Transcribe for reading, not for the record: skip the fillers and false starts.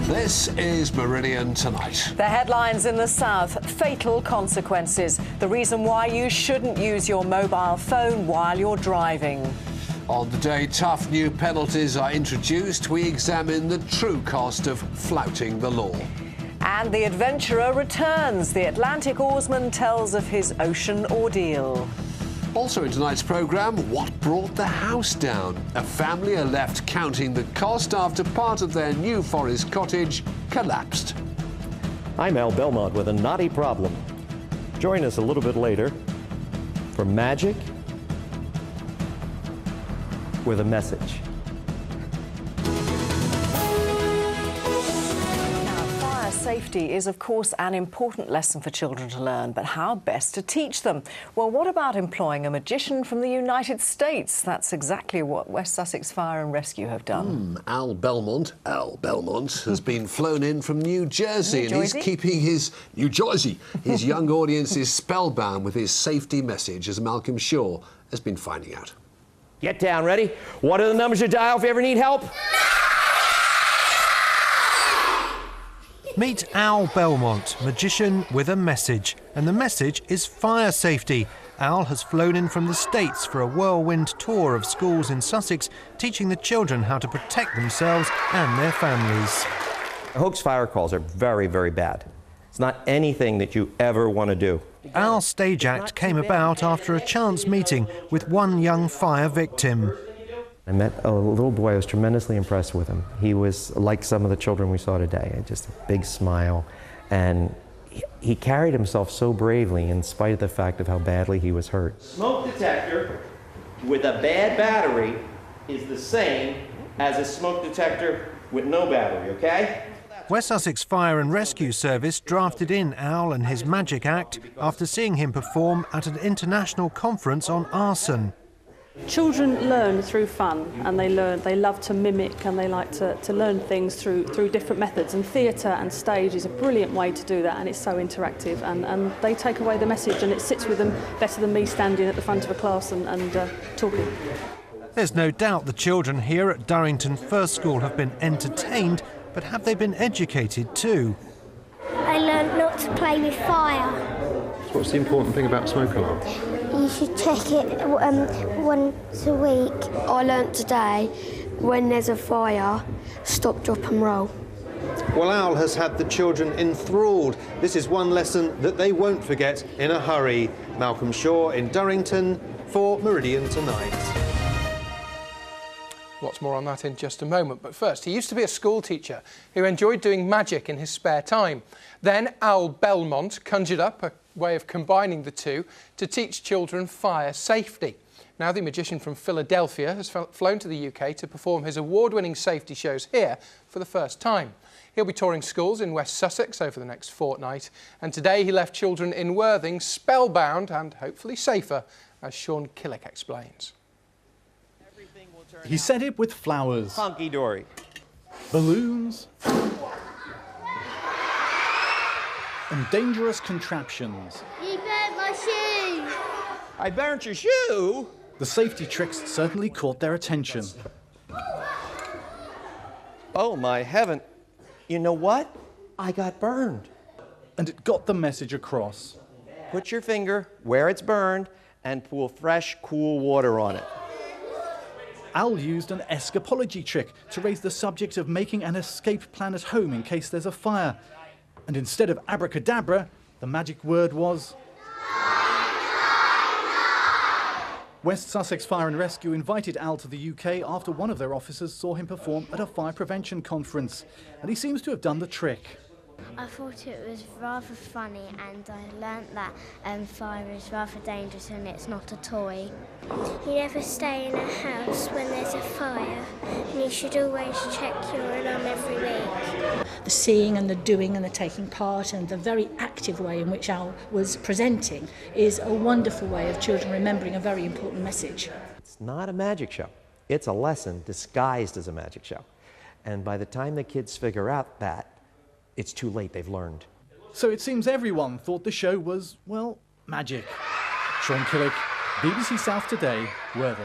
This is Meridian Tonight. The headlines in the south, fatal consequences. The reason why you shouldn't use your mobile phone while you're driving. On the day tough new penalties are introduced, we examine the true cost of flouting the law. And the adventurer returns. The Atlantic oarsman tells of his ocean ordeal. Also in tonight's programme, what brought the house down? A family are left counting the cost after part of their New Forest cottage collapsed. I'm Belmont with a knotty problem. Join us a little bit later for Magic with a Message. Safety is, of course, an important lesson for children to learn, but how best to teach them? Well, what about employing a magician from the United States? That's exactly what West Sussex Fire and Rescue have done. Al Belmont, has been flown in from New Jersey, and he's keeping his his young audiences spellbound with his safety message, as Malcolm Shaw has been finding out. Get down, ready? What are the numbers you dial if you ever need help? Meet Al Belmont, magician with a message. And the message is fire safety. Al has flown in from the States for a whirlwind tour of schools in Sussex, teaching the children how to protect themselves and their families. Hoax fire calls are very, very bad. It's not anything that you ever want to do. Al's stage act came about after a chance meeting with one young fire victim. I met a little boy. I was tremendously impressed with him. He was like some of the children we saw today, just a big smile. And he carried himself so bravely in spite of the fact of how badly he was hurt. Smoke detector with a bad battery is the same as a smoke detector with no battery, okay? West Sussex Fire and Rescue Service drafted in Al and his magic act after seeing him perform at an international conference on arson. Children learn through fun, and they love to mimic, and they like to learn things through different methods, and theatre and stage is a brilliant way to do that, and it's so interactive, and they take away the message, and it sits with them better than me standing at the front of a class and talking. There's no doubt the children here at Durrington First School have been entertained, but have they been educated too? I learned not to play with fire. What's the important thing about smoke alarm? You should check it once a week. I learnt today, when there's a fire, stop, drop and roll. Well, Al has had the children enthralled. This is one lesson that they won't forget in a hurry. Malcolm Shaw in Durrington for Meridian Tonight. Lots more on that in just a moment. But first, he used to be a school teacher who enjoyed doing magic in his spare time. Then Al Belmont conjured up a way of combining the two to teach children fire safety. Now the magician from Philadelphia has flown to the UK to perform his award-winning safety shows here for the first time. He'll be touring schools in West Sussex over the next fortnight, and today he left children in Worthing spellbound and hopefully safer, as Sean Killick explains. He set it with flowers, Hunky-dory, balloons, and dangerous contraptions. You burnt my shoe! I burnt your shoe? The safety tricks certainly caught their attention. Oh my heaven. You know what? I got burned. And it got the message across. Put your finger where it's burned and pour fresh, cool water on it. Al used an escapology trick to raise the subject of making an escape plan at home in case there's a fire. And instead of abracadabra, the magic word was... West Sussex Fire and Rescue invited Al to the UK after one of their officers saw him perform at a fire prevention conference, and he seems to have done the trick. I thought it was rather funny, and I learnt that fire is rather dangerous and it's not a toy. You never stay in a house when there's a fire, and you should always check your alarm every week. The seeing and the doing and the taking part and the very active way in which Al was presenting is a wonderful way of children remembering a very important message. It's not a magic show. It's a lesson disguised as a magic show. And by the time the kids figure out that, it's too late, they've learned. So it seems everyone thought the show was, well, magic. Sean Killick, BBC South Today, Worthing.